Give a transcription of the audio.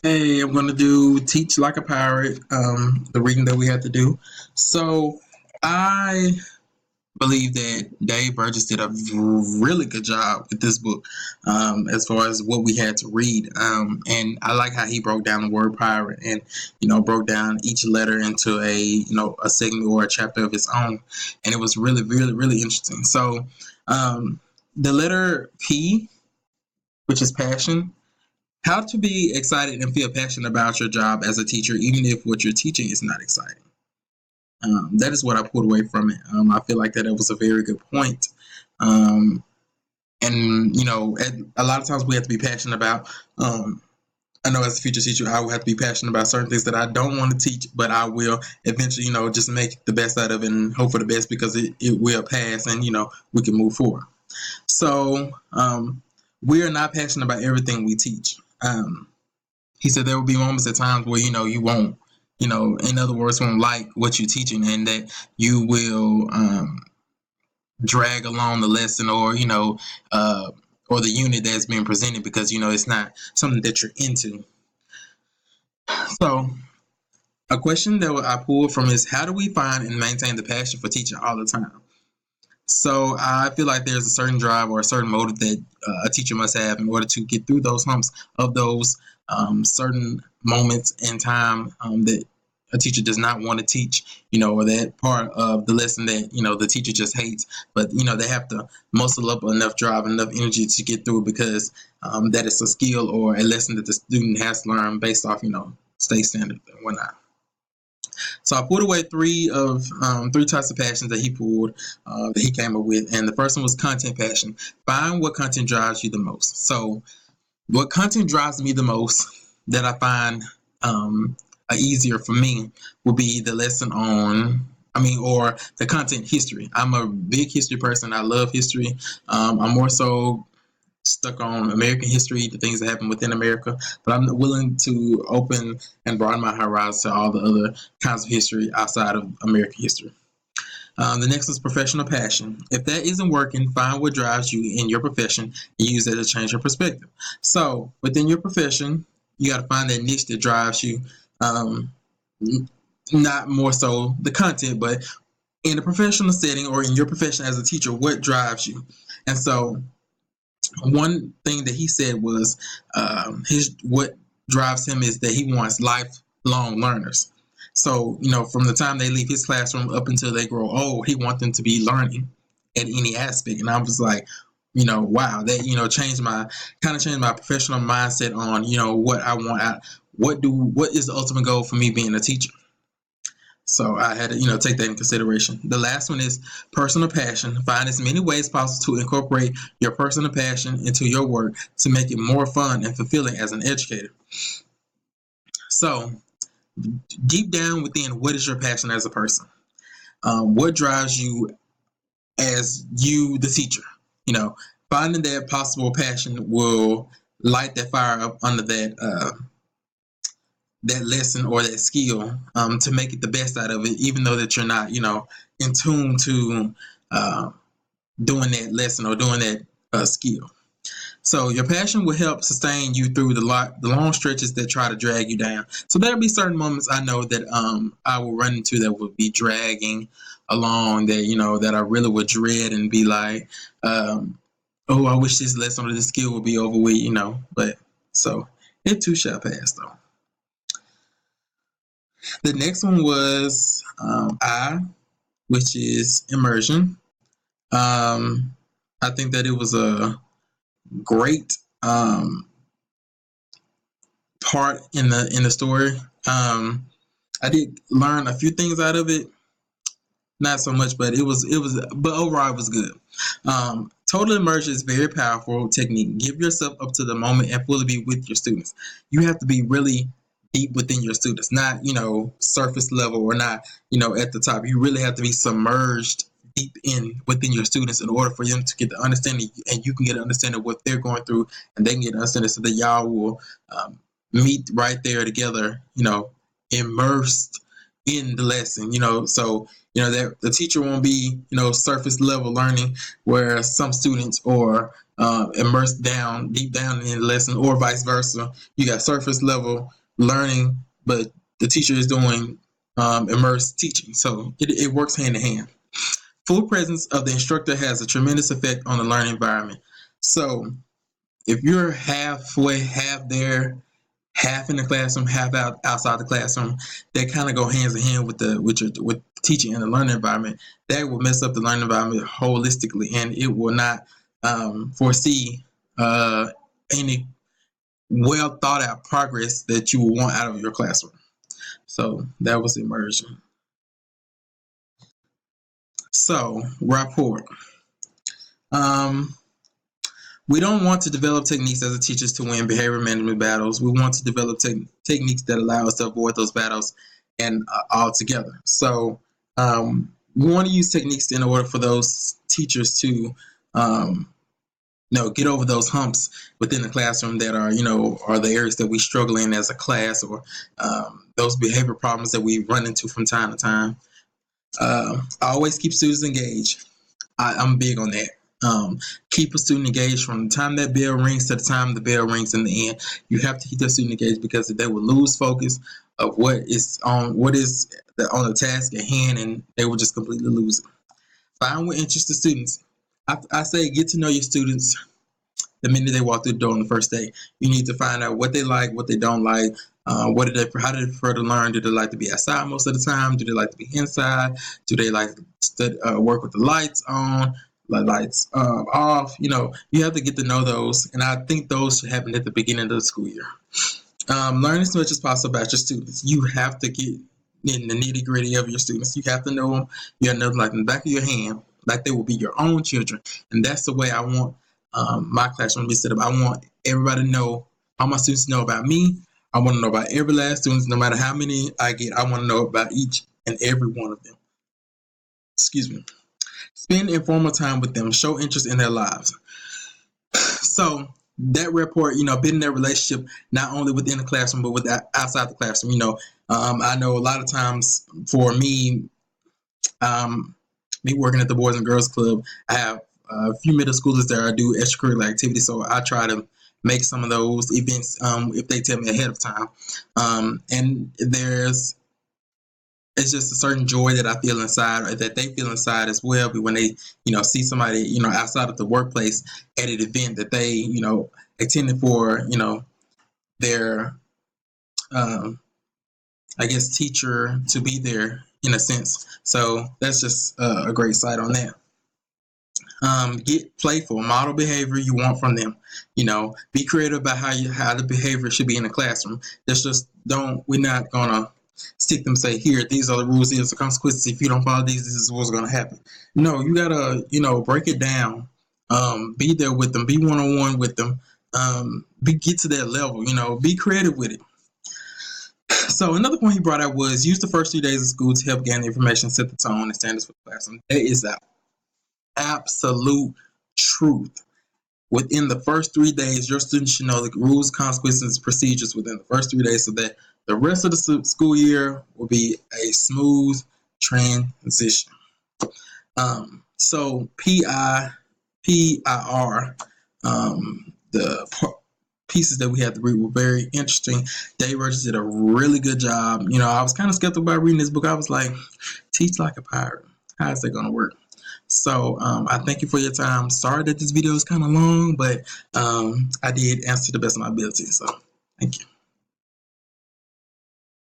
Hey, I'm gonna do Teach Like a Pirate, the reading that we had to do. So I believe that Dave Burgess did a really good job with this book, as far as what we had to read. And I like how he broke down the word pirate and, broke down each letter into a segment or a chapter of its own. And it was really, really, really interesting. So, um, the letter P, which is passion. How to be excited and feel passionate about your job as a teacher, even if what you're teaching is not exciting. That is what I pulled away from it. I feel like that it was a very good point. Um, and a lot of times we have to be passionate about. I know as a future teacher, I will have to be passionate about certain things that I don't want to teach, but I will eventually, just make the best out of it and hope for the best because it will pass and we can move forward. So we are not passionate about everything we teach. He said there will be moments at times where you won't, in other words, won't like what you're teaching, and that you will drag along the lesson or the unit that's being presented because it's not something that you're into. So a question that I pulled from is, how do we find and maintain the passion for teaching all the time? So I feel like there's a certain drive or a certain motive that a teacher must have in order to get through those humps of those certain moments in time that a teacher does not want to teach, or that part of the lesson that the teacher just hates. But they have to muscle up enough drive, enough energy to get through because that is a skill or a lesson that the student has to learn based off state standard and whatnot. So I pulled away three types of passions that he pulled that he came up with, and the first one was content passion. Find what content drives you the most. So what content drives me the most that I find easier for me will be the lesson or the content history. I'm a big history person. I love history. I'm more so stuck on American history, the things that happen within America, but I'm willing to open and broaden my horizons to all the other kinds of history outside of American history. The next is professional passion. If that isn't working, find what drives you in your profession and use that to change your perspective. So within your profession, you got to find that niche that drives you. Um, Not more so the content, but in a professional setting or in your profession as a teacher, what drives you? And so one thing that he said was his what drives him is that he wants lifelong learners. So from the time they leave his classroom up until they grow old, he wants them to be learning at any aspect. And I was like, wow, that changed my professional mindset on what I want out. What is the ultimate goal for me being a teacher? So I had to, take that in consideration. The last one is personal passion. Find as many ways possible to incorporate your personal passion into your work to make it more fun and fulfilling as an educator. So deep down within, what is your passion as a person? What drives you as you, the teacher? Finding that possible passion will light that fire up under that lesson or that skill to make it the best out of it, even though that you're not, in tune to doing that lesson or doing that skill. So your passion will help sustain you through the long stretches that try to drag you down. So there'll be certain moments I know that I will run into that will be dragging along that that I really would dread and be like, oh, I wish this lesson or this skill would be over with, But so it too shall pass though. The next one was which is immersion. I think that it was a great part in the story. I did learn a few things out of it, not so much, but but overall it was good. Total immersion is a very powerful technique. Give yourself up to the moment and fully be with your students. You have to be really deep within your students, not surface level or not at the top. You really have to be submerged deep in within your students in order for them to get the understanding, and you can get an understanding of what they're going through, and they can get an understanding so that y'all will meet right there together, immersed in the lesson, so that the teacher won't be surface level learning where some students or immersed deep down in the lesson, or vice versa. You got surface level learning, but the teacher is doing immersed teaching. So it works hand in hand. Full presence of the instructor has a tremendous effect on the learning environment. So if you're halfway, half there, half in the classroom, half outside the classroom, that kind of go hands in hand with teaching in the learning environment. That will mess up the learning environment holistically, and it will not foresee any well thought out progress that you will want out of your classroom. So that was immersion. So rapport. We don't want to develop techniques as a teachers to win behavior management battles. We want to develop techniques that allow us to avoid those battles and altogether. So we want to use techniques in order for those teachers to get over those humps within the classroom that are the areas that we struggle in as a class, or those behavior problems that we run into from time to time. I always keep students engaged. I'm big on that. Keep a student engaged from the time that bell rings to the time the bell rings in the end. You have to keep that student engaged, because if they will lose focus of what is on the task at hand, and they will just completely lose it. Find what interests the students. I say get to know your students the minute they walk through the door on the first day. You need to find out what they like, what they don't like. How do they prefer to learn? Do they like to be outside most of the time? Do they like to be inside? Do they like to work with the lights on, lights off? You have to get to know those, and I think those should happen at the beginning of the school year. Learn as much as possible about your students. You have to get in the nitty gritty of your students. You have to know them. You have to know them like in the back of your hand, like they will be your own children. And that's the way I want my classroom to be set up. I want everybody to know, all my students to know about me. I want to know about every last student, no matter how many I get. I want to know about each and every one of them. Excuse me. Spend informal time with them. Show interest in their lives. So that rapport, building that relationship not only within the classroom but with outside the classroom. I know a lot of times for me, me working at the Boys and Girls Club, I have a few middle schoolers that I do extracurricular activities, so I try to make some of those events if they tell me ahead of time. And it's just a certain joy that I feel inside, or that they feel inside as well. But when they, see somebody, outside of the workplace at an event that they, attended for, their, teacher to be there in a sense. So that's just a great sight on that. Get playful, model behavior you want from them. Be creative about how the behavior should be in the classroom. We're not gonna stick them, say, here, these are the rules, these are the consequences. If you don't follow these, this is what's gonna happen. No, you gotta, break it down. Be there with them, be one-on-one with them. Get to that level, be creative with it. So another point he brought out was use the first 3 days of school to help gain the information, set the tone and standards for the classroom. That is the absolute truth. Within the first 3 days, your students should know the rules, consequences, procedures within the first 3 days, so that the rest of the school year will be a smooth transition. So PIR, the pieces that we had to read were very interesting. Dave Burgess did a really good job. I was kind of skeptical about reading this book. I was like, teach like a pirate. How is that going to work? So I thank you for your time. Sorry that this video is kind of long, but I did answer to the best of my ability. So thank you.